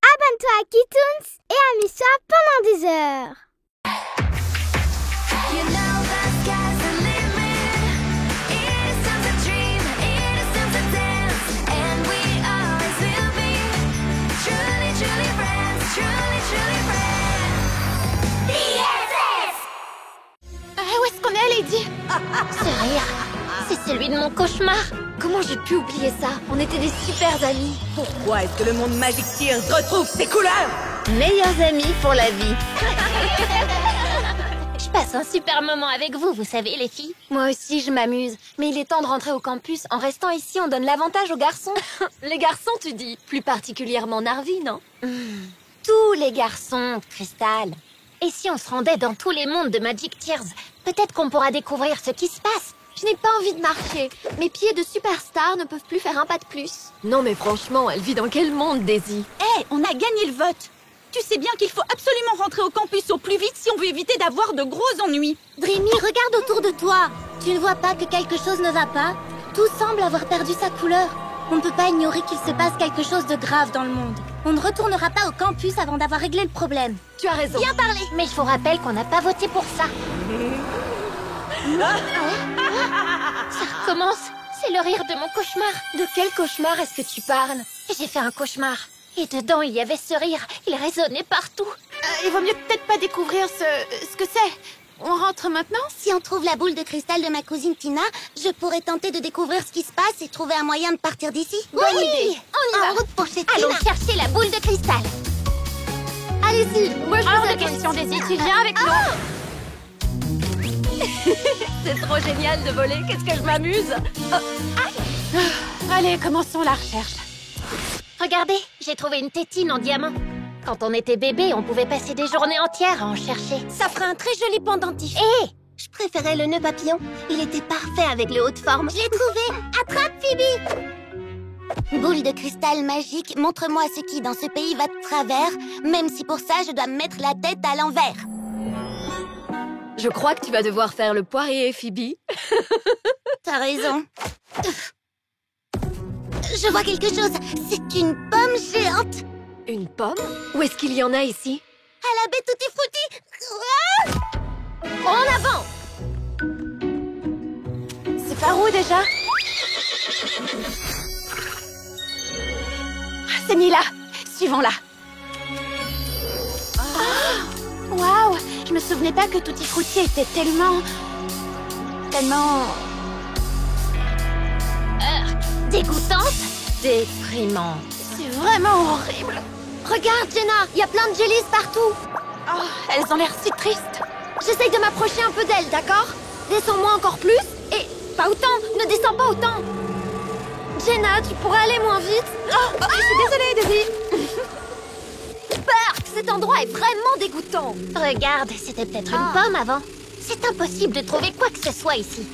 Abonne-toi à Kitoons et amuse-toi pendant des heures. Où est-ce qu'on est, Lady? Ce rire, c'est celui de mon cauchemar. Comment j'ai pu oublier ça? On était des super amis. Pourquoi est-ce que le monde Magic Tears retrouve ses couleurs? Meilleurs amis pour la vie. Je passe un super moment avec vous, vous savez, les filles. Moi aussi, je m'amuse. Mais il est temps de rentrer au campus. En restant ici, on donne l'avantage aux garçons. Les garçons, tu dis? Plus particulièrement Narvi, non? Tous les garçons, Crystal. Et si on se rendait dans tous les mondes de Magic Tears? Peut-être qu'on pourra découvrir ce qui se passe. Je n'ai pas envie de marcher. Mes pieds de superstar ne peuvent plus faire un pas de plus. Non mais franchement, elle vit dans quel monde, Daisy? Hé, on a gagné le vote. Tu sais bien qu'il faut absolument rentrer au campus au plus vite si on veut éviter d'avoir de gros ennuis. Dreamy, regarde autour de toi. Tu ne vois pas que quelque chose ne va pas? Tout semble avoir perdu sa couleur. On ne peut pas ignorer qu'il se passe quelque chose de grave dans le monde. On ne retournera pas au campus avant d'avoir réglé le problème. Tu as raison. Bien parlé. Mais je vous rappelle qu'on n'a pas voté pour ça. Ça recommence. C'est le rire de mon cauchemar. De quel cauchemar est-ce que tu parles? J'ai fait un cauchemar. Et dedans, il y avait ce rire. Il résonnait partout. Il vaut mieux peut-être pas découvrir ce que c'est. On rentre maintenant? Si on trouve la boule de cristal de ma cousine Tina, je pourrais tenter de découvrir ce qui se passe et trouver un moyen de partir d'ici. Bonne idée. On y va. En route pour chez Tina. Allons chercher la boule de cristal. Allez-y. Moi, je Hors de question, Daisy. Tu viens avec nous? C'est trop génial de voler. Qu'est-ce que je m'amuse. Allez, commençons la recherche. Regardez, j'ai trouvé une tétine en diamant. Quand on était bébé, on pouvie passer des journées entières à en chercher. Ça ferait un très joli pendentif. Hé, je préférais le nœud papillon. Il était parfait avec le haut de forme. Je l'ai trouvé. Attrape, Phoebe. Boule de cristal magique, montre-moi ce qui dans ce pays va de travers, même si pour ça je dois me mettre la tête à l'envers. Je crois que tu vas devoir faire le poirier, Phoebe. T'as raison. Je vois quelque chose. C'est une pomme géante. Une pomme? Où est-ce qu'il y en a ici? À la baie Tutti Frutti. En avant. C'est par où déjà? C'est Mila. Suivons-la. Waouh! Je me souvenais pas que Tutti Frutti était tellement... Dégoûtante. Déprimant. C'est vraiment horrible. Regarde, Jenna, il y a plein de jellies partout. Oh, elles ont l'air si tristes. J'essaye de m'approcher un peu d'elle, d'accord? Descends-moi encore plus. Et pas autant, ne descends pas autant. Jenna, tu pourrais aller moins vite? Je suis désolée, Daisy. Burk, cet endroit est vraiment dégoûtant. Regarde, c'était peut-être une pomme avant. C'est impossible de trouver quoi que ce soit ici.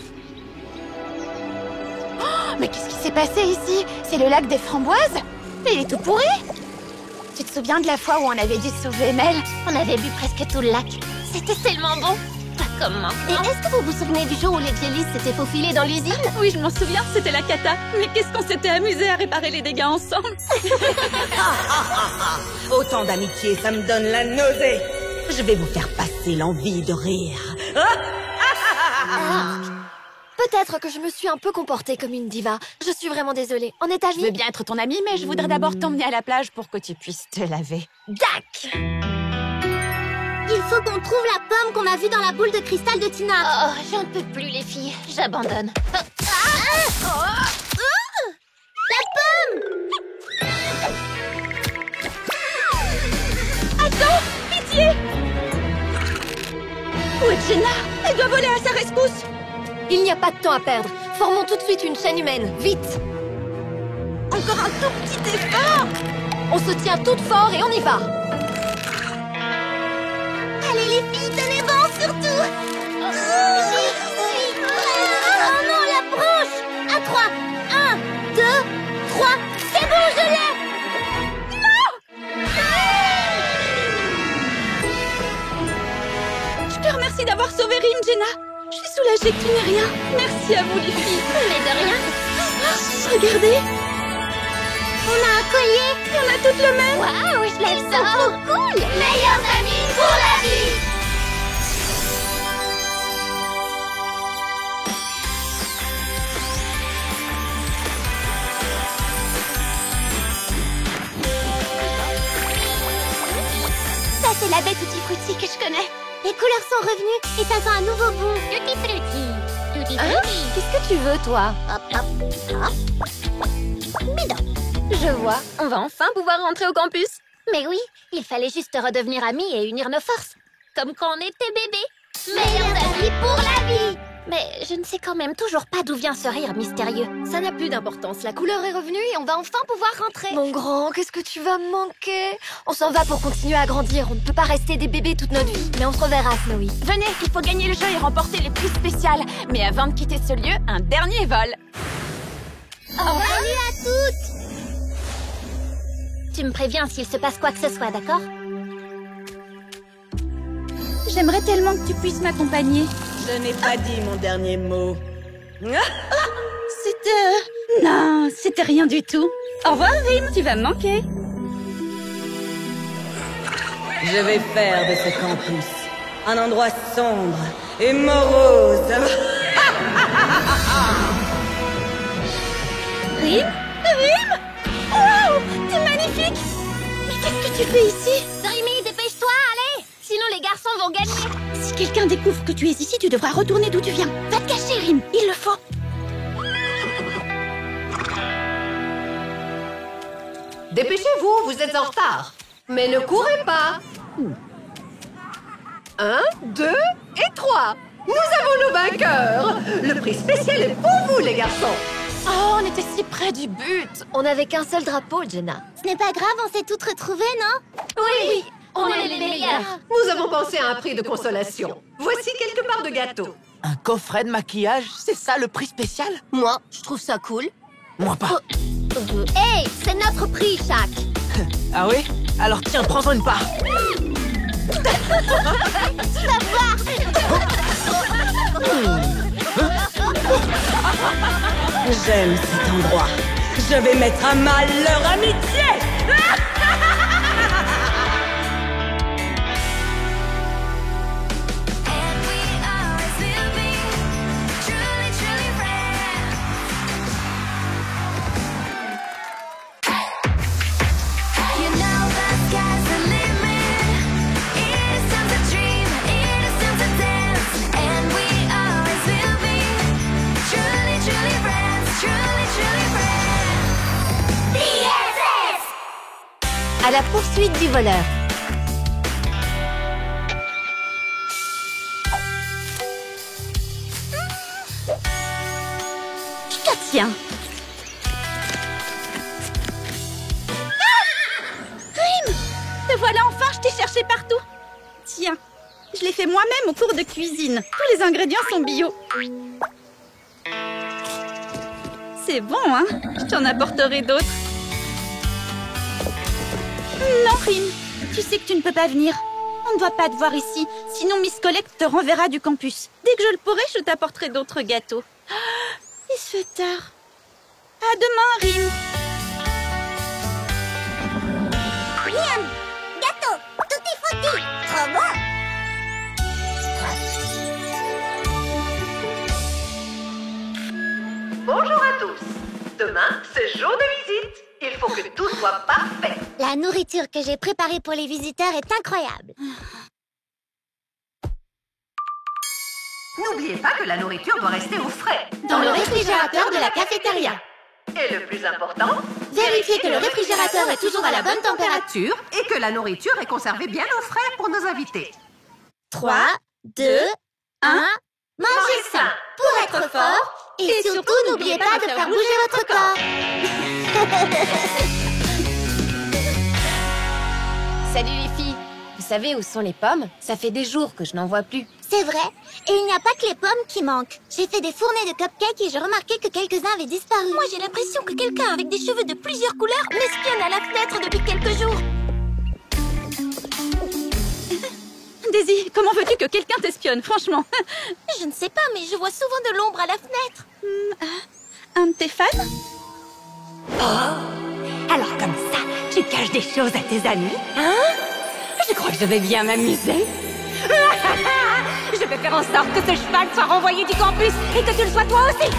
Mais qu'est-ce qui s'est passé ici? C'est le lac des framboises? Mais il est tout pourri. Tu te souviens de la fois où on avait dû sauver Mel? On avait bu presque tout le lac. C'était tellement bon. Pas comme maintenant. Et est-ce que vous vous souvenez du jour où les jellies s'étaient faufilés dans l'usine? Oui, je m'en souviens, c'était la cata. Mais qu'est-ce qu'on s'était amusé à réparer les dégâts ensemble. Autant d'amitié, ça me donne la nausée. Je vais vous faire passer l'envie de rire. Peut-être que je me suis un peu comportée comme une diva. Je suis vraiment désolée. En est Je veux bien être ton amie, mais je voudrais d'abord t'emmener à la plage pour que tu puisses te laver. Dac! Il faut qu'on trouve la pomme qu'on a vue dans la boule de cristal de Tina. Oh, j'en peux plus, les filles. J'abandonne. La pomme! Attends, pitié! Où est Jenna? Elle doit voler à sa rescousse. Il n'y a pas de temps à perdre. Formons tout de suite une chaîne humaine. Vite! Encore un tout petit effort. On se tient toutes fort et on y va. Allez, les filles, tenez bon, surtout! J'y suis! Oh non, la branche! À 3! 1, 2, 3! C'est bon, je l'ai! Je te remercie d'avoir sauvé Rim, Jenna. Je suis soulagée que tu n'aies rien. Merci à vous, les filles. Mais de rien! Regardez! On a un collier. On a toutes le même. Waouh, je l'aime ça. Trop cool. Meilleurs amis pour la vie. Ça, c'est la baie Tutti Frutti que je connais. Les couleurs sont revenues et ça sent un nouveau goût. Tutti Frutti. Qu'est-ce que tu veux, toi? Hop, hop, hop. Bidon. Je vois. On va enfin pouvoir rentrer au campus. Mais oui, il fallait juste redevenir amis et unir nos forces. Comme quand on était bébés. Meilleurs amis pour la vie. Mais je ne sais quand même toujours pas d'où vient ce rire mystérieux. Ça n'a plus d'importance. La couleur est revenue et on va enfin pouvoir rentrer. Mon grand, qu'est-ce que tu vas me manquer? On s'en va pour continuer à grandir. On ne peut pas rester des bébés toute notre vie. Mais on se reverra, Snowy. Venez, il faut gagner le jeu et remporter les prix spéciaux. Mais avant de quitter ce lieu, un dernier vol. Salut à toutes. Tu me préviens s'il se passe quoi que ce soit, d'accord? J'aimerais tellement que tu puisses m'accompagner. Je n'ai pas dit mon dernier mot. Non, c'était rien du tout. Au revoir, Rim, tu vas me manquer. Je vais faire de ce campus un endroit sombre et morose. Rim? Wow, t'es magnifique. Mais qu'est-ce que tu fais ici? Dreamy, dépêche-toi, allez! Sinon les garçons vont gagner. Si quelqu'un découvre que tu es ici, tu devras retourner d'où tu viens. Va te cacher, Rim, il le faut. Dépêchez-vous, vous êtes en retard. Mais ne courez pas. 1, 2 et 3. Nous avons nos vainqueurs. Le prix spécial est pour vous, les garçons. Oh, on était si près du but. On n'avait qu'un seul drapeau, Jenna. Ce n'est pas grave, on s'est toutes retrouvées, non? Oui, on est les meilleurs. Nous avons pensé à un prix de consolation. Voici quelques parts de gâteau. Un coffret de maquillage, c'est ça le prix spécial? Moi, je trouve ça cool. Moi pas. Hey, c'est notre prix, Shaq. Ah oui? Alors tiens, prends-en une part. J'aime cet endroit. Je vais mettre à mal leur amitié. À la poursuite du voleur. Tiens. Rim! Te voilà enfin, je t'ai cherché partout. Tiens, je l'ai fait moi-même au cours de cuisine. Tous les ingrédients sont bio. C'est bon, hein? Je t'en apporterai d'autres. Non, Rim, tu sais que tu ne peux pas venir. On ne doit pas te voir ici, sinon Miss Collect te renverra du campus. Dès que je le pourrai, je t'apporterai d'autres gâteaux. Ah, il se fait tard. À demain, Rim. Miam, gâteau, tutti frutti, trop bon. Bonjour à tous. Demain, c'est jour de visite. Il faut que tout soit parfait. La nourriture que j'ai préparée pour les visiteurs est incroyable. N'oubliez pas que la nourriture doit rester au frais. Dans le réfrigérateur de la cafétéria. Et le plus important, Vérifiez que le réfrigérateur est toujours à la bonne température. et que la nourriture est conservée bien au frais pour nos invités. 3, 2, 1. Mangez sain pour être fort. Et surtout, n'oubliez pas de faire bouger votre corps. Salut les filles. Vous savez où sont les pommes? Ça fait des jours que je n'en vois plus. C'est vrai. Et il n'y a pas que les pommes qui manquent. J'ai fait des fournées de cupcakes et j'ai remarqué que quelques-uns avaient disparu. Moi, j'ai l'impression que quelqu'un avec des cheveux de plusieurs couleurs m'espionne à la fenêtre depuis quelques jours. Daisy, comment veux-tu que quelqu'un t'espionne, franchement? Je ne sais pas, mais je vois souvent de l'ombre à la fenêtre. Un de tes fans? À Tu caches des choses à tes amis, hein? Je crois que je vais bien m'amuser. Je vais faire en sorte que ce cheval soit renvoyé du campus et que tu le sois toi aussi.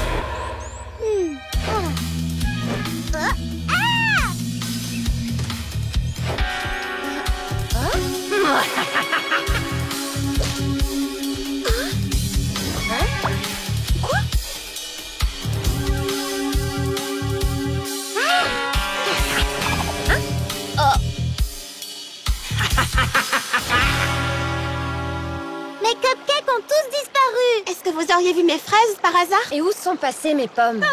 Mes cupcakes ont tous disparu. Est-ce que vous auriez vu mes fraises par hasard? Et où sont passées mes pommes?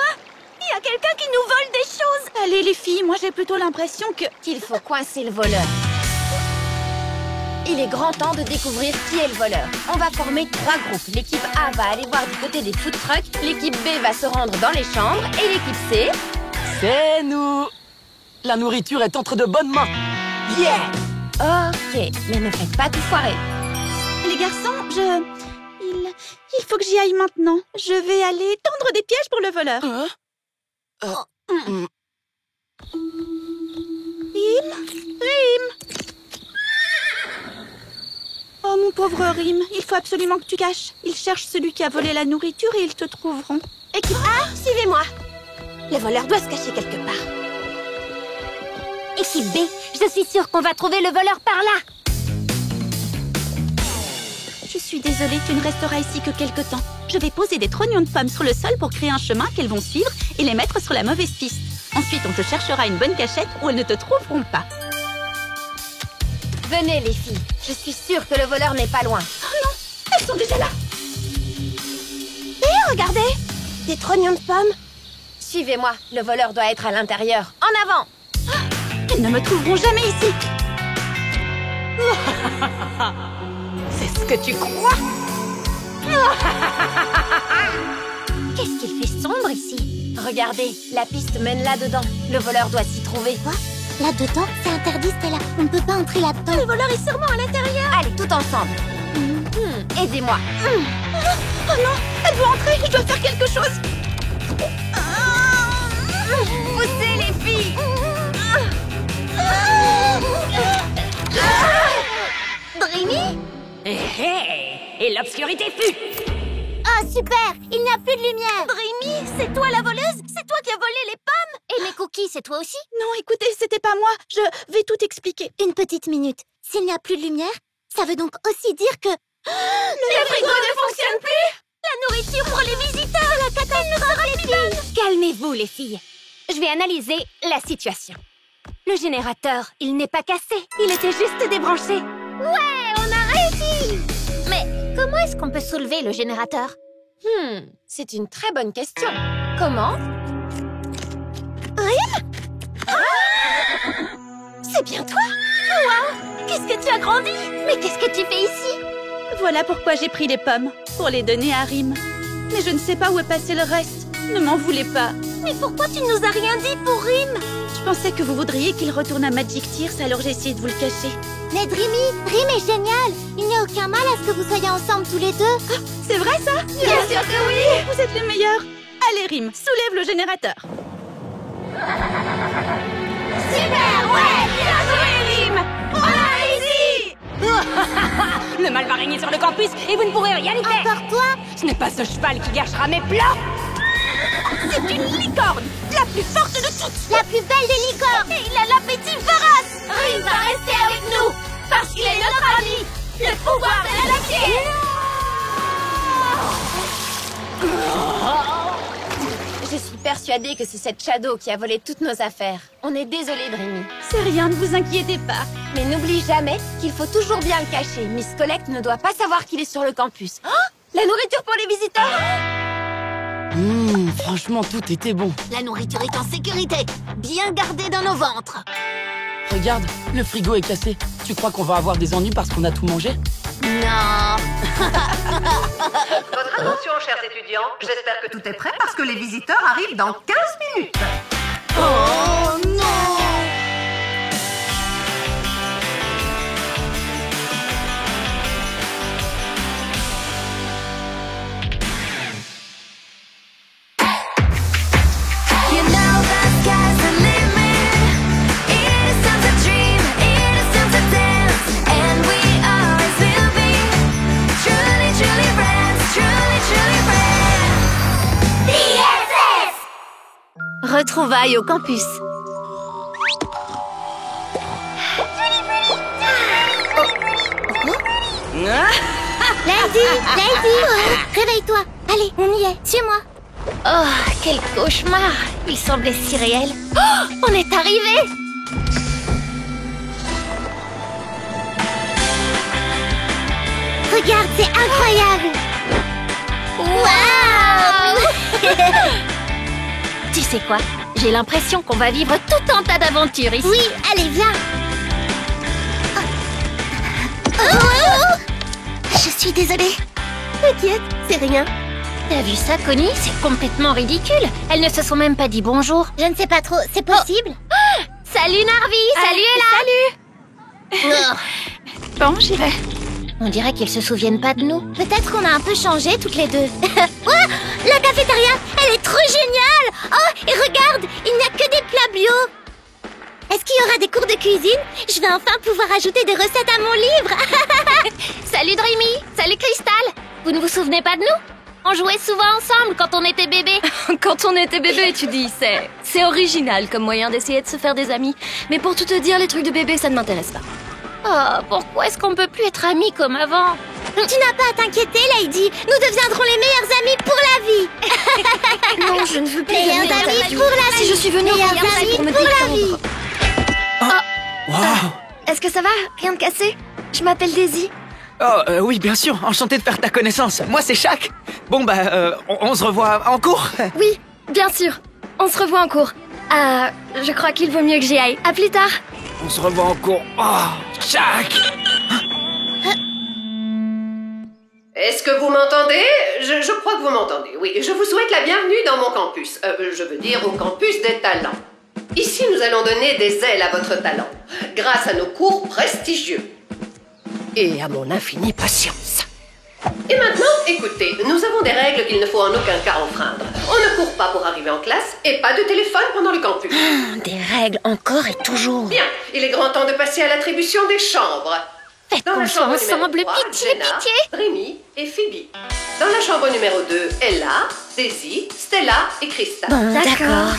Il y a quelqu'un qui nous vole des choses. Allez les filles, moi j'ai plutôt l'impression que... Qu'il faut coincer le voleur. Il est grand temps de découvrir qui est le voleur. On va former 3 groupes. L'équipe A va aller voir du côté des food trucks, l'équipe B va se rendre dans les chambres, et l'équipe C... C'est nous. La nourriture est entre de bonnes mains. Yeah! Ok, mais ne faites pas tout foirer. Les garçons, il faut que j'y aille maintenant. Je vais aller tendre des pièges pour le voleur. Rim! Oh, mon pauvre Rim, il faut absolument que tu caches. Ils cherchent celui qui a volé la nourriture et ils te trouveront. Équipe A, suivez-moi. Le voleur doit se cacher quelque part. Équipe B, je suis sûre qu'on va trouver le voleur par là. Je suis désolée, tu ne resteras ici que quelque temps. Je vais poser des trognons de pommes sur le sol pour créer un chemin qu'elles vont suivre et les mettre sur la mauvaise piste. Ensuite, on te cherchera une bonne cachette où elles ne te trouveront pas. Venez les filles, je suis sûre que le voleur n'est pas loin. Oh non, elles sont déjà là. Hé, regardez! Des trognons de pommes. Suivez-moi, le voleur doit être à l'intérieur. En avant! Elles ne me trouveront jamais ici. C'est ce que tu crois? Qu'est-ce qu'il fait sombre ici? Regardez, la piste mène là-dedans. Le voleur doit s'y trouver. Quoi? Là-dedans? C'est interdit, Stella. On ne peut pas entrer là-dedans. Le voleur est sûrement à l'intérieur. Allez, tout ensemble. Aidez-moi. Oh non, elle doit entrer, je dois faire quelque chose. Poussez les filles. Dreamy? Et l'obscurité fut. Oh, super! Il n'y a plus de lumière. Dreamy, c'est toi la voleuse? C'est toi qui as volé les pommes? Et mes cookies, c'est toi aussi? Non, écoutez, c'était pas moi. Je vais tout expliquer. Une petite minute. S'il n'y a plus de lumière, ça veut donc aussi dire que... Le frigo ne fonctionne plus. La nourriture pour les visiteurs, la catastrophe, les filles. Calmez-vous, les filles. Je vais analyser la situation. Le générateur, il n'est pas cassé. Il était juste débranché. Ouais, on a réussi. Mais comment est-ce qu'on peut soulever le générateur? C'est une très bonne question. Comment? C'est bien toi? Wow, qu'est-ce que tu as grandi? Mais qu'est-ce que tu fais ici? Voilà pourquoi j'ai pris les pommes, pour les donner à Rim. Mais je ne sais pas où est passé le reste. Ne m'en voulez pas. Mais pourquoi tu ne nous as rien dit pour Rim? Je pensais que vous voudriez qu'il retourne à Magic Tears, alors j'ai essayé de vous le cacher. Mais Dreamy, Rim est génial. Il n'y a aucun mal à ce que vous soyez ensemble tous les deux. C'est vrai ça? Bien sûr que oui. Vous êtes les meilleurs. Allez Rim, soulève le générateur. Super, ouais, bien joué Rim. On a réussi. Le mal va régner sur le campus et vous ne pourrez rien y faire. Encore toi? Ce n'est pas ce cheval qui gâchera mes plats. C'est une licorne, la plus forte de toutes. La plus belle des licornes. Et il a l'appétit vorace. Rim va rester avec nous parce qu'il est notre ami. Le pouvoir de l'amitié. Je suis persuadée que c'est cette Shadow qui a volé toutes nos affaires. On est désolé, Dreamy. C'est rien, ne vous inquiétez pas. Mais n'oublie jamais qu'il faut toujours bien le cacher. Miss Collect ne doit pas savoir qu'il est sur le campus. La nourriture pour les visiteurs! Franchement, tout était bon. La nourriture est en sécurité, bien gardée dans nos ventres. Regarde, le frigo est cassé. Tu crois qu'on va avoir des ennuis parce qu'on a tout mangé? Non. Votre attention, chers étudiants. J'espère que tout est prêt parce que les visiteurs arrivent dans 15 minutes. Oh non. You know the sky's the limit. It's Retrouvailles au campus. Lady, réveille-toi. Allez, on y est. Suis-moi. Oh, quel cauchemar! Il semblait si réel. Oh, on est arrivé! Regarde, c'est incroyable. Waouh. Tu sais quoi? J'ai l'impression qu'on va vivre tout un tas d'aventures ici. Oui, allez, viens. Oh. Je suis désolée. T'inquiète, c'est rien. T'as vu ça, Connie? C'est complètement ridicule. Elles ne se sont même pas dit bonjour. Je ne sais pas trop, c'est possible? Salut Narvi! Salut Ella! Salut! Bon, j'irai. On dirait qu'ils se souviennent pas de nous. Peut-être qu'on a un peu changé toutes les deux. Oh, la cafétéria, elle est trop géniale. Oh, et regarde, il n'y a que des plats bio. Est-ce qu'il y aura des cours de cuisine? Je vais enfin pouvoir ajouter des recettes à mon livre. Salut Dreamy! Salut Crystal! Vous ne vous souvenez pas de nous? On jouait souvent ensemble quand on était bébé. Quand on était bébé, tu dis, c'est original comme moyen d'essayer de se faire des amis. Mais pour tout te dire, les trucs de bébé, ça ne m'intéresse pas. Oh, pourquoi est-ce qu'on peut plus être amis comme avant? Tu n'as pas à t'inquiéter, Lady. Nous deviendrons les meilleurs amis pour la vie. Non, je ne veux plus Meilleurs jamais amis d'interview. pour la vie. Si je suis venue au Meilleurs programme, c'est amis pour me pour la vie. détendre. Waouh! Est-ce que ça va? Rien de cassé? Je m'appelle Daisy. Oh, oui, bien sûr. Enchanté de faire ta connaissance. Moi, c'est Shaq. Bon, on se revoit en cours. Oui, bien sûr. On se revoit en cours. Je crois qu'il vaut mieux que j'y aille. À plus tard. On se revoit en cours. Oh, Shaq! Est-ce que vous m'entendez? Je crois que vous m'entendez, oui. Je vous souhaite la bienvenue dans mon campus. Je veux dire au campus des talents. Ici, nous allons donner des ailes à votre talent, grâce à nos cours prestigieux. Et à mon infinie patience. Et maintenant, écoutez, nous avons des règles qu'il ne faut en aucun cas enfreindre. On ne court pas pour arriver en classe et pas de téléphone pendant le campus. Des règles encore et toujours. Bien, il est grand temps de passer à l'attribution des chambres. Faites Dans la qu'on soit chambre ensemble, numéro 3, pitié, Jenna, pitié. Rémi et Phoebe. Dans la chambre numéro 2, Ella, Daisy, Stella et Krista. Bon, d'accord.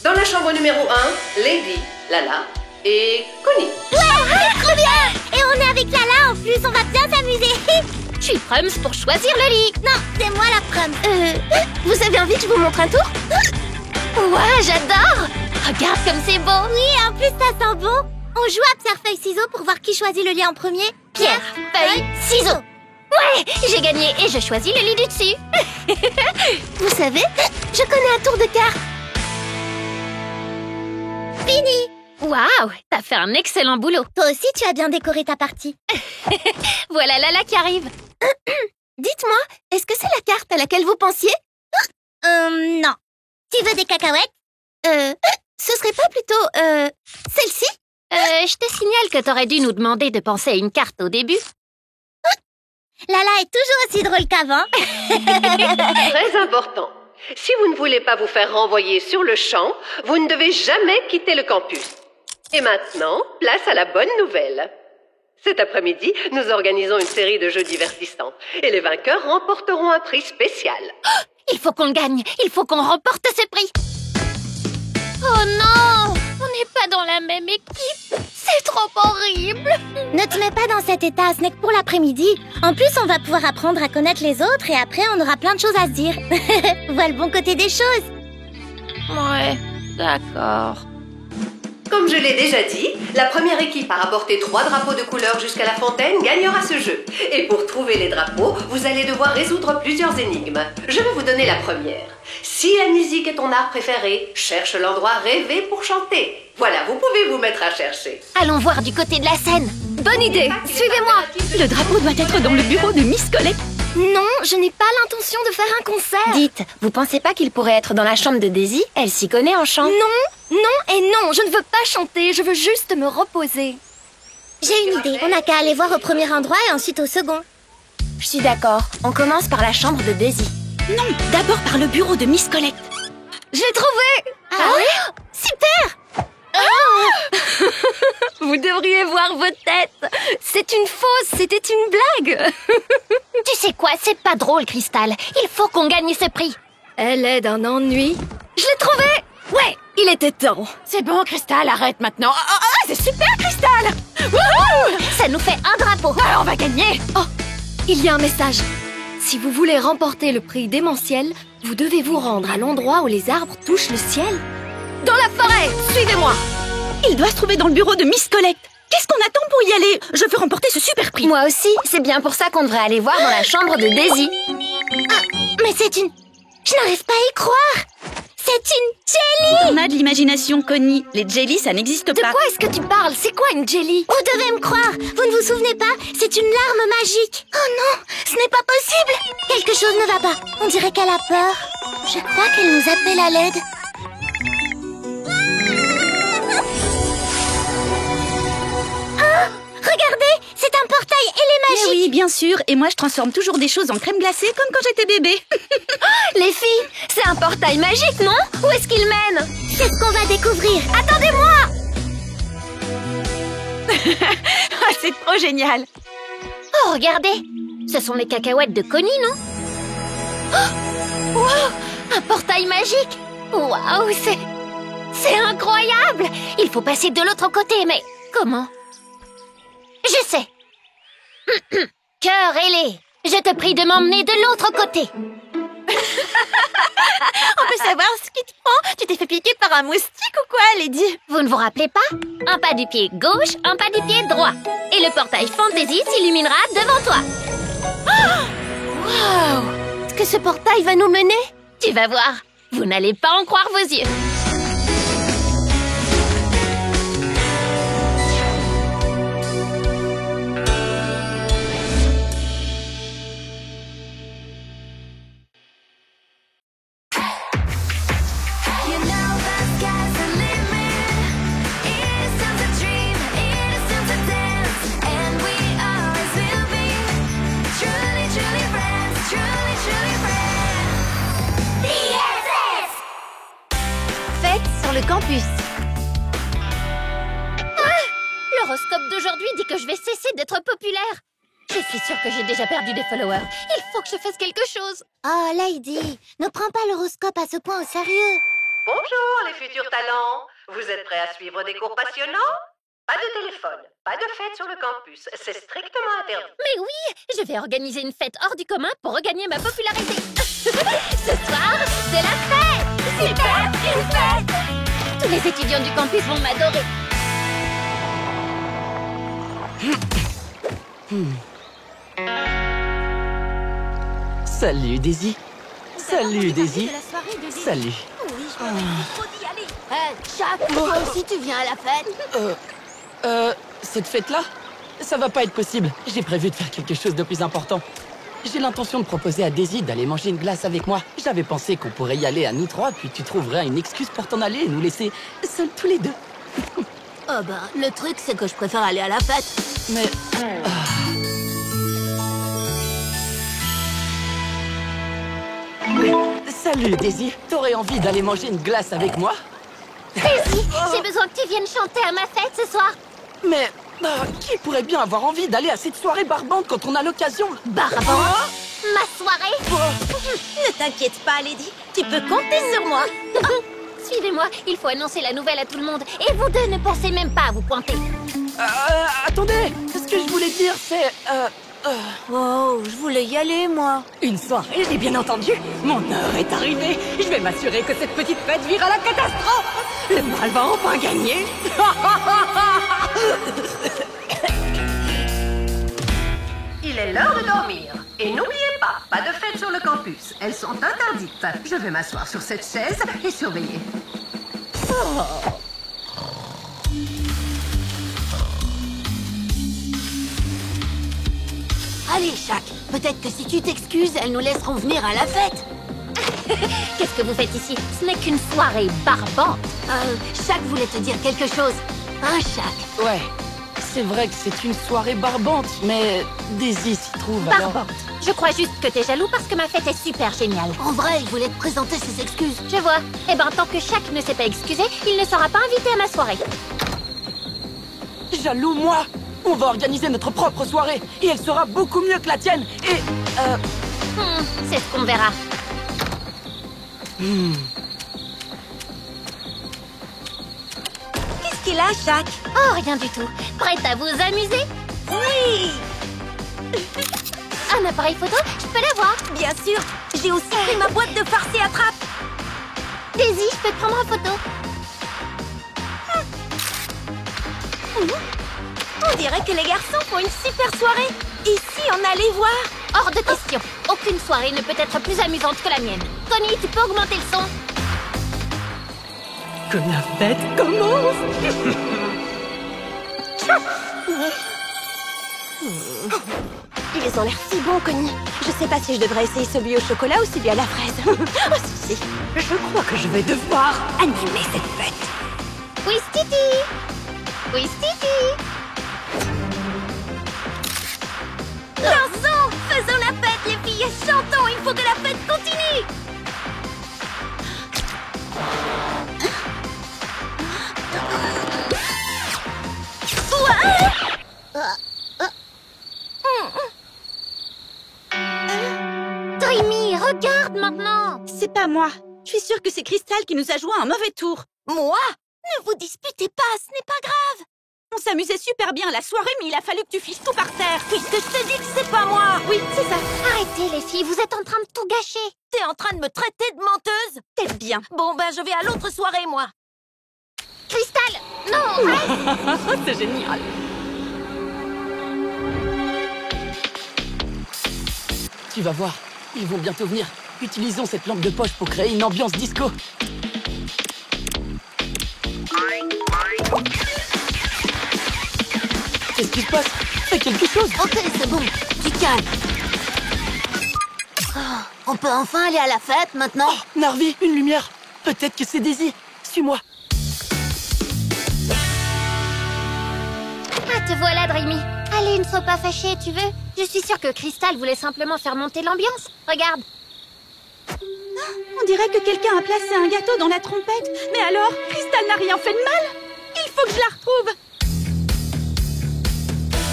Dans la chambre numéro 1, Lady, Lala et Connie. Ouais, trop bien. Et on est avec Lala en plus, on va bien s'amuser. Je suis prums pour choisir le lit. Non, c'est moi la prom. Vous avez envie que je vous montre un tour? Ouais, j'adore. Regarde comme c'est beau. Oui, en plus ça sent bon. On joue à pierre, feuille, ciseaux pour voir qui choisit le lit en premier. Pierre, feuille, ciseaux. Ouais, j'ai gagné et je choisis le lit du dessus. Vous savez, je connais un tour de cartes. Fini. Waouh, t'as fait un excellent boulot. Toi aussi, tu as bien décoré ta partie. Voilà Lala qui arrive. Dites-moi, est-ce que c'est la carte à laquelle vous pensiez? Non. Tu veux des cacahuètes? Ce serait pas plutôt, celle-ci? Je te signale que t'aurais dû nous demander de penser à une carte au début. Lala est toujours aussi drôle qu'avant. Très important. Si vous ne voulez pas vous faire renvoyer sur le champ, vous ne devez jamais quitter le campus. Et maintenant, place à la bonne nouvelle. Cet après-midi, nous organisons une série de jeux divertissants. Et les vainqueurs remporteront un prix spécial. Il faut qu'on le gagne. Il faut qu'on remporte ce prix. Oh non! On n'est pas dans la même équipe. C'est trop horrible. Ne te mets pas dans cet état, ce n'est que pour l'après-midi. En plus, on va pouvoir apprendre à connaître les autres et après, on aura plein de choses à se dire. Vois le bon côté des choses. Ouais, d'accord. Comme je l'ai déjà dit, la première équipe à rapporter 3 drapeaux de couleur jusqu'à la fontaine gagnera ce jeu. Et pour trouver les drapeaux, vous allez devoir résoudre plusieurs énigmes. Je vais vous donner la première. Si la musique est ton art préféré, cherche l'endroit rêvé pour chanter. Voilà, vous pouvez vous mettre à chercher. Allons voir du côté de la scène. Bonne idée. Suivez-moi. Le drapeau doit être dans le bureau de Miss Colette. Non, je n'ai pas l'intention de faire un concert. Dites, vous pensez pas qu'il pourrait être dans la chambre de Daisy? Elle s'y connaît en chant. Non, non et non. Je ne veux pas chanter. Je veux juste me reposer. J'ai une idée. On n'a qu'à aller voir au premier endroit et ensuite au second. Je suis d'accord. On commence par la chambre de Daisy. Non, d'abord par le bureau de Miss Colette. Je l'ai trouvé. Ah ouais? Super! Vous devriez voir vos têtes. C'est une fausse. C'était une blague. Tu sais quoi? C'est pas drôle, Crystal. Il faut qu'on gagne ce prix. Elle est d'un ennui. Je l'ai trouvé. Ouais, Il était temps. C'est bon, Cristal, arrête maintenant. C'est super, Cristal. Wouhou! Ça nous fait un drapeau. Ah, on va gagner. Oh, il y a un message. Si vous voulez remporter le prix démentiel, vous devez vous rendre à l'endroit où les arbres touchent le ciel. Dans la forêt, suivez-moi. Il doit se trouver dans le bureau de Miss Collect. Qu'est-ce qu'on attend pour y aller? Je veux remporter ce super prix. Moi aussi, c'est bien pour ça qu'on devrait aller voir dans la chambre de Daisy. Mais c'est une... Je n'arrive pas à y croire. C'est une jelly. On a de l'imagination, Connie. Les jellies, ça n'existe De pas. quoi est-ce que tu parles? C'est quoi une jelly? Vous devez me croire. Vous ne vous souvenez pas? C'est une larme magique. Oh non, ce n'est pas possible. Quelque chose ne va pas. On dirait qu'elle a peur. Je crois qu'elle nous appelle à l'aide. Regardez, c'est un portail et les Mais magiques. oui, bien sûr. Et moi, je transforme toujours des choses en crème glacée comme quand j'étais bébé. Les filles, c'est un portail magique, non? Où est-ce qu'il mène? C'est ce qu'on va découvrir. Attendez-moi! Ah, c'est trop génial. Oh, regardez! Ce sont les cacahuètes de Connie, non? Oh! Wow! Un portail magique! Waouh, c'est incroyable! Il faut passer de l'autre côté, mais comment? Je sais! Cœur ailé, je te prie de m'emmener de l'autre côté! On peut savoir ce qui te prend? Tu t'es fait piquer par un moustique ou quoi, Lady? Vous ne vous rappelez pas? Un pas du pied gauche, un pas du pied droit. Et le portail Fantasy s'illuminera devant toi. Waouh! Est-ce que ce portail va nous mener? Tu vas voir. Vous n'allez pas en croire vos yeux. Le campus. L'horoscope d'aujourd'hui dit que je vais cesser d'être populaire. Je suis sûre que j'ai déjà perdu des followers. Il faut que je fasse quelque chose. Oh, Lady, ne prends pas l'horoscope à ce point au sérieux. Bonjour les futurs talents. Vous êtes prêts à suivre des cours passionnants? Pas de téléphone, pas de fête sur le campus. C'est strictement interdit. Mais oui, je vais organiser une fête hors du commun pour regagner ma popularité. Ce soir, c'est la fête. Super, une fête. Tous les étudiants du campus vont m'adorer. Salut, Daisy. Salut, Daisy. Salut. Chuck, toi aussi tu viens à la fête? Cette fête-là, ça va pas être possible. J'ai prévu de faire quelque chose de plus important. J'ai l'intention de proposer à Daisy d'aller manger une glace avec moi. J'avais pensé qu'on pourrait y aller à nous trois, puis tu trouverais une excuse pour t'en aller et nous laisser seuls tous les deux. Oh bah, le truc c'est que je préfère aller à la fête. Mais... Salut, Daisy. T'aurais envie d'aller manger une glace avec moi? Daisy, j'ai besoin que tu viennes chanter à ma fête ce soir. Mais... qui pourrait bien avoir envie d'aller à cette soirée barbante quand on a l'occasion? Barbante? Ma soirée? Ne t'inquiète pas, Lady. Tu peux compter sur moi. Suivez-moi, il faut annoncer la nouvelle à tout le monde. Et vous deux ne pensez même pas à vous pointer. Attendez. Ce que je voulais dire, c'est... Oh, je voulais y aller, moi. Une soirée, j'ai bien entendu. Mon heure est arrivée. Je vais m'assurer que cette petite fête vire à la catastrophe. Le mal va enfin gagner. Il est l'heure de dormir. Et n'oubliez pas de fête sur le campus. Elles sont interdites. Je vais m'asseoir sur cette chaise et surveiller. Allez, Chuck, peut-être que si tu t'excuses, elles nous laisseront venir à la fête. Qu'est-ce que vous faites ici? Ce n'est qu'une soirée barbante. Chuck voulait te dire quelque chose. Hein, Chuck? Ouais, c'est vrai que c'est une soirée barbante, mais Daisy s'y trouve alors... Barbante. Je crois juste que t'es jaloux parce que ma fête est super géniale. En vrai, il voulait te présenter ses excuses. Je vois. Eh ben, tant que Chuck ne s'est pas excusé, il ne sera pas invité à ma soirée. Jaloux, moi? On va organiser notre propre soirée, et elle sera beaucoup mieux que la tienne, et... c'est ce qu'on verra. qu'il a, Jacques? Oh, rien du tout. Prête à vous amuser? Oui! Un appareil photo, je peux l'avoir. Bien sûr. J'ai aussi pris ma boîte de farce et attrape. Daisy, je peux te prendre en photo. On dirait que les garçons font une super soirée. Et si on allait voir? Hors de question. Aucune soirée ne peut être plus amusante que la mienne. Connie, tu peux augmenter le son? Que la fête commence. Ils ont l'air si bons, Connie. Je sais pas si je devrais essayer celui au chocolat ou celui à la fraise. Oh, si. Je crois que je vais devoir animer cette fête. Oui, Stiti. Oui, Stiti. Dansons! Faisons la fête, les filles! Chantons! Il faut que la fête continue! Dreamy, regarde maintenant. C'est pas moi. Je suis sûre que c'est Crystal qui nous a joué un mauvais tour. Moi? Ne vous disputez pas, ce n'est pas grave. On s'amusait super bien à la soirée, mais il a fallu que tu fiches tout par terre. Puisque je te dis que c'est pas moi. Oui, c'est ça. Arrêtez, les filles, vous êtes en train de tout gâcher. T'es en train de me traiter de menteuse? T'es bien. Bon, ben, je vais à l'autre soirée, moi. Crystal, non, reste. C'est génial. Tu vas voir, ils vont bientôt venir. Utilisons cette lampe de poche pour créer une ambiance disco. Qu'est-ce qui se passe? Fais quelque chose! Ok, c'est bon. Du calme. Oh, on peut enfin aller à la fête maintenant? Oh, Narvi, une lumière! Peut-être que c'est Daisy. Suis-moi. Ah, te voilà, Dreamy. Allez, ne sois pas fâchée, tu veux? Je suis sûre que Crystal voulait simplement faire monter l'ambiance. Regarde. On dirait que quelqu'un a placé un gâteau dans la trompette. Mais alors, Crystal n'a rien fait de mal? Il faut que je la retrouve.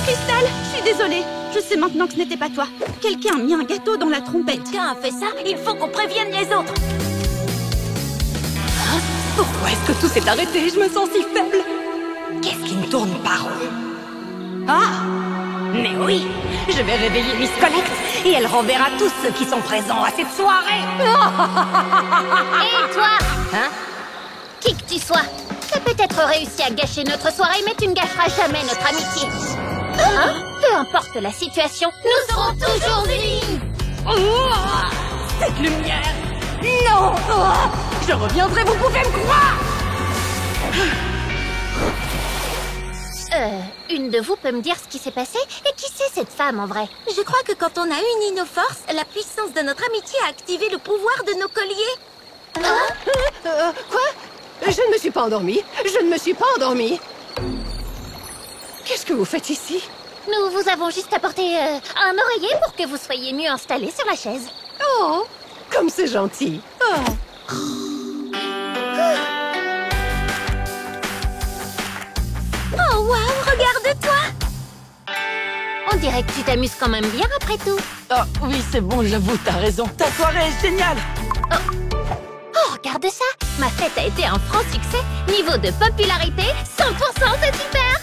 Crystal, je suis désolée. Je sais maintenant que ce n'était pas toi. Quelqu'un a mis un gâteau dans la trompette. Quelqu'un a fait ça? Il faut qu'on prévienne les autres. Pourquoi est-ce que tout s'est arrêté? Je me sens si faible. Qu'est-ce qui ne tourne pas rond? Ah! Mais oui! Je vais réveiller Miss Collect et elle renverra tous ceux qui sont présents à cette soirée! Et toi? Hein? Qui que tu sois, t'as peut-être réussi à gâcher notre soirée, mais tu ne gâcheras jamais notre amitié. Hein? Peu importe la situation, nous serons toujours unis! Cette lumière! Non! Je reviendrai, vous pouvez me croire! Une de vous peut me dire ce qui s'est passé? Et qui c'est cette femme en vrai? Je crois que quand on a uni nos forces, la puissance de notre amitié a activé le pouvoir de nos colliers. Quoi? Je ne me suis pas endormie. Je ne me suis pas endormie. Qu'est-ce que vous faites ici? Nous vous avons juste apporté un oreiller pour que vous soyez mieux installés sur la chaise. Oh, comme c'est gentil. Oh. Oh waouh, regarde-toi! On dirait que tu t'amuses quand même bien après tout. Oh, oui, c'est bon, j'avoue, t'as raison. Ta soirée est géniale! Oh, regarde ça! Ma fête a été un franc succès. Niveau de popularité, 100%, c'est super!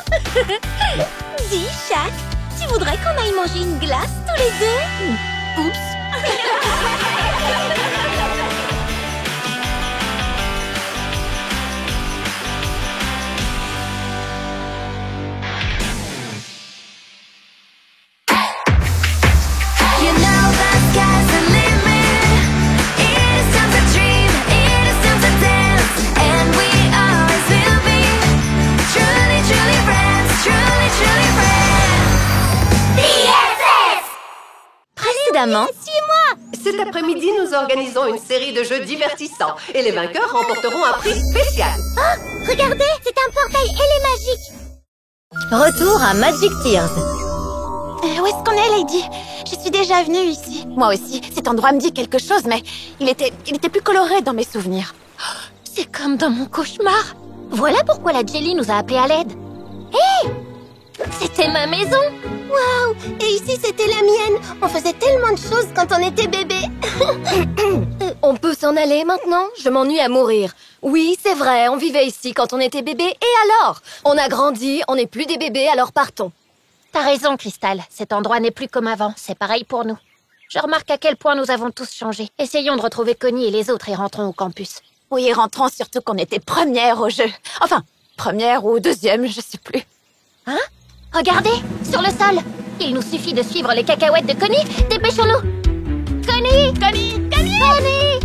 Dis, Jacques, tu voudrais qu'on aille manger une glace tous les deux? Oups! Précédemment, Suis-moi! Cet après-midi, nous organisons une série de jeux divertissants et les vainqueurs remporteront un prix spécial. oh, regardez, c'est un portail et les magiques. Retour à Magic Tears. Où est-ce qu'on est, Lady? Je suis déjà venue ici. Moi aussi, cet endroit me dit quelque chose, mais il était plus coloré dans mes souvenirs. C'est comme dans mon cauchemar. Voilà pourquoi la Jelly nous a appelés à l'aide. Hé! C'était ma maison. Waouh! Et ici, c'était la mienne. On faisait tellement de choses quand on était bébé. On peut s'en aller maintenant? Je m'ennuie à mourir. Oui, c'est vrai, on vivait ici quand on était bébé, et alors? On a grandi, on n'est plus des bébés, alors partons. T'as raison, Crystal. Cet endroit n'est plus comme avant. C'est pareil pour nous. Je remarque à quel point nous avons tous changé. Essayons de retrouver Connie et les autres et rentrons au campus. Oui, rentrons surtout qu'on était première au jeu. Enfin, première ou deuxième, je sais plus. Hein? Regardez, sur le sol. Il nous suffit de suivre les cacahuètes de Connie. Dépêchons-nous. Connie! Connie! Connie! Connie!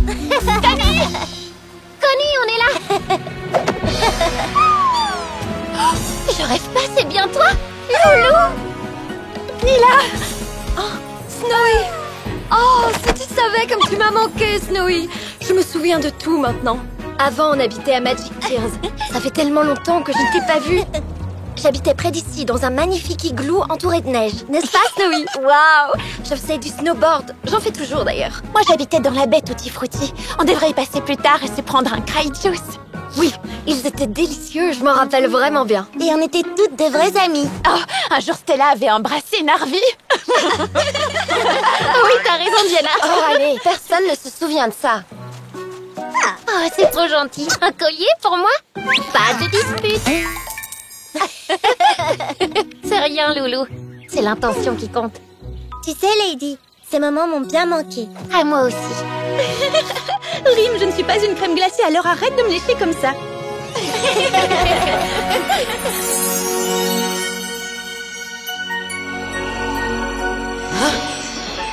Connie! Connie, on est là! Je rêve pas, c'est bien toi? Loulou! Nila! Oh, Snowy! Oh, si tu savais comme tu m'as manqué, Snowy! Je me souviens de tout maintenant. Avant, on habitait à Magic Tears. Ça fait tellement longtemps que je ne t'ai pas vue. J'habitais près d'ici, dans un magnifique igloo entouré de neige. N'est-ce pas, Snowy? Waouh! Je faisais du snowboard. J'en fais toujours, d'ailleurs. Moi, j'habitais dans la baie Tutti Frutti. On devrait y passer plus tard et se prendre un cry juice. Oui, ils étaient délicieux, je m'en rappelle vraiment bien. Et on était toutes de vraies amies. Oh, un jour, Stella avait embrassé Narvi. Oui, t'as raison, Diana. Oh, allez, personne ne se souvient de ça. Oh, c'est trop gentil. Un collier pour moi? Pas de dispute. C'est rien, Loulou. C'est l'intention qui compte. Tu sais, Lady, ces moments m'ont bien manqué. À moi aussi. Rim, je ne suis pas une crème glacée, alors arrête de me lécher comme ça.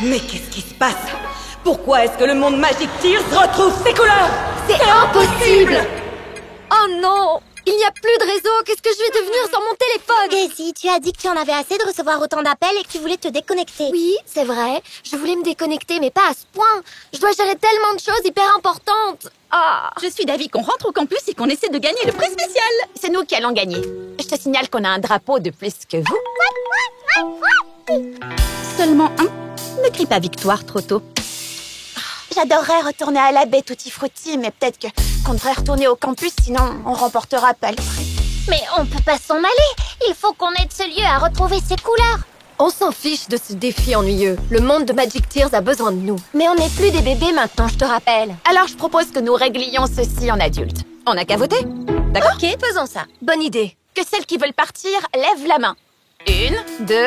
Mais qu'est-ce qui se passe? Pourquoi est-ce que le monde Magic Tears retrouve ses couleurs? C'est impossible! Oh non! Il n'y a plus de réseau, qu'est-ce que je vais devenir sans mon téléphone? Daisy, tu as dit que tu en avais assez de recevoir autant d'appels et que tu voulais te déconnecter. Oui, c'est vrai. Je voulais me déconnecter, mais pas à ce point. Je dois gérer tellement de choses hyper importantes. Ah! Je suis d'avis qu'on rentre au campus et qu'on essaie de gagner le prix spécial. C'est nous qui allons gagner. Je te signale qu'on a un drapeau de plus que vous. Seulement un? Ne crie pas victoire trop tôt. J'adorerais retourner à la baie Tutti Frutti, mais peut-être qu'on devrait retourner au campus, sinon on remportera pas le prix. Mais on peut pas s'en aller. Il faut qu'on aide ce lieu à retrouver ses couleurs. On s'en fiche de ce défi ennuyeux. Le monde de Magic Tears a besoin de nous. Mais on n'est plus des bébés maintenant, je te rappelle. Alors je propose que nous réglions ceci en adultes. On n'a qu'à voter. D'accord? Ok, faisons ça. Bonne idée. Que celles qui veulent partir lèvent la main. 1, 2,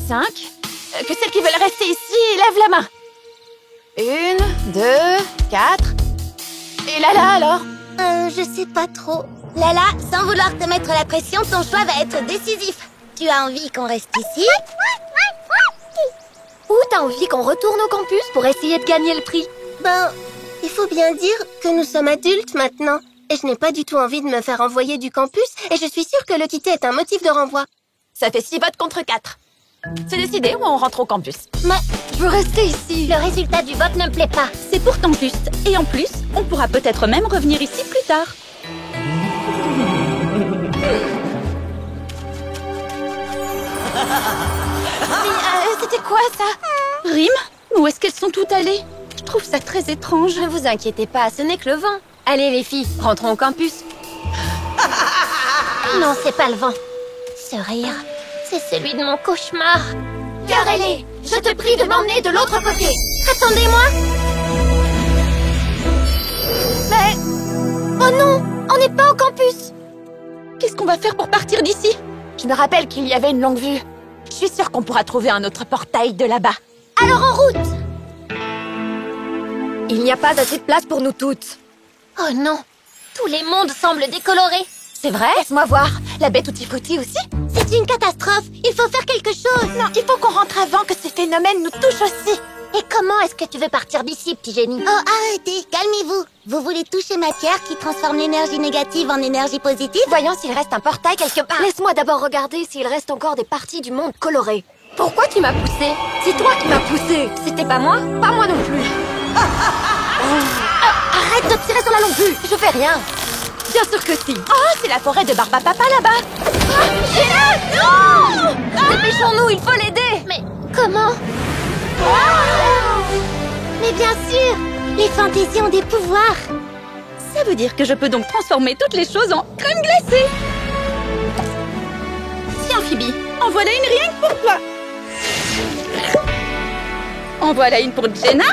5. Que celles qui veulent rester ici lèvent la main. 1, 2, 4. Et Lala alors? Je sais pas trop. Lala, sans vouloir te mettre la pression, ton choix va être décisif. Tu as envie qu'on reste ici? Ou t'as envie qu'on retourne au campus pour essayer de gagner le prix? Ben, il faut bien dire que nous sommes adultes maintenant. Et je n'ai pas du tout envie de me faire envoyer du campus. Et je suis sûre que le quitter est un motif de renvoi. Ça fait 6 votes contre 4. C'est décidé ou on rentre au campus? Mais je veux rester ici. Le résultat du vote ne me plaît pas. C'est pourtant juste. Et en plus, on pourra peut-être même revenir ici plus tard. Mais c'était quoi ça? Rim? Où est-ce qu'elles sont toutes allées? Je trouve ça très étrange. Ne vous inquiétez pas, ce n'est que le vent. Allez les filles, rentrons au campus. Non, c'est pas le vent. Ce rire, c'est celui de mon cauchemar. Garelé, je te prie de m'emmener de l'autre côté. Attendez-moi. Mais... Oh non, on n'est pas au campus. Qu'est-ce qu'on va faire pour partir d'ici? Je me rappelle qu'il y avait une longue vue. Je suis sûre qu'on pourra trouver un autre portail de là-bas. Alors en route. Il n'y a pas assez de place pour nous toutes. Oh non, tous les mondes semblent décolorés. C'est vrai? Laisse-moi voir. La baie Tutti Frutti aussi? c'est une catastrophe. Il faut faire quelque chose. Non, il faut qu'on rentre avant que ces phénomènes nous touchent aussi. Et comment est-ce que tu veux partir d'ici, petit génie? Oh, arrêtez, calmez-vous. Vous voulez toucher matière qui transforme l'énergie négative en énergie positive? Voyons s'il reste un portail quelque part. Laisse-moi d'abord regarder s'il reste encore des parties du monde coloré. Pourquoi tu m'as poussé? C'est toi qui m'as poussé. C'était pas moi? Pas moi non plus. Arrête de tirer sur la longue vue. Je fais rien. Bien sûr que si. Oh, c'est la forêt de Barbapapa là-bas. Non! Dépêchons-nous, il faut l'aider. Mais comment? Mais bien sûr, les fantaisies ont des pouvoirs. Ça veut dire que je peux donc transformer toutes les choses en crème glacée. Tiens, Phoebe, en voilà une rien que pour toi. En voilà une pour Jenna.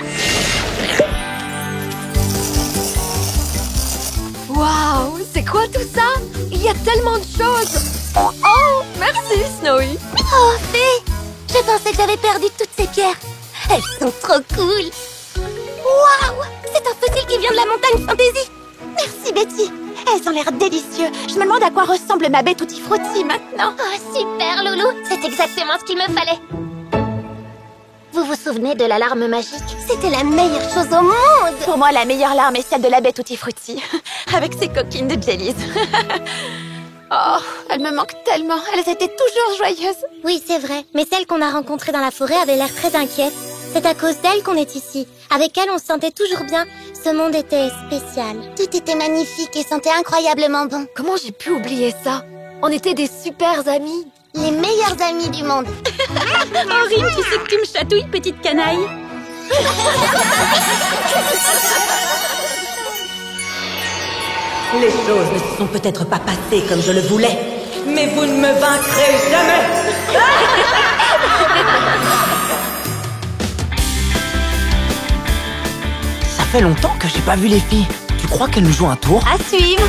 Waouh, c'est quoi tout ça? Il y a tellement de choses. Oh, merci Snowy. Oh, Fée! Je pensais que j'avais perdu toutes ces pierres. Elles sont trop cool. Waouh! C'est un fossile qui vient de la montagne Fantasy. Merci Betty. Elles ont l'air délicieux. Je me demande à quoi ressemble ma baie Tutti Frutti maintenant. Oh, super, Loulou. C'est exactement ce qu'il me fallait. Vous vous souvenez de la larme magique? C'était la meilleure chose au monde. Pour moi, la meilleure larme est celle de la baie Tutti Frutti. Avec ses coquines de jellies. Oh, elles me manquent tellement. Elles étaient toujours joyeuses. Oui, c'est vrai. Mais celle qu'on a rencontrée dans la forêt avait l'air très inquiète. C'est à cause d'elle qu'on est ici. Avec elle, on se sentait toujours bien. Ce monde était spécial. Tout était magnifique et sentait incroyablement bon. Comment j'ai pu oublier ça? On était des super amis. Les meilleurs amis du monde. Oh, Rim, tu sais que tu me chatouilles, petite canaille. Les choses ne se sont peut-être pas passées comme je le voulais, mais vous ne me vaincrez jamais. Ça fait longtemps que j'ai pas vu les filles. Tu crois qu'elles nous jouent un tour? À suivre.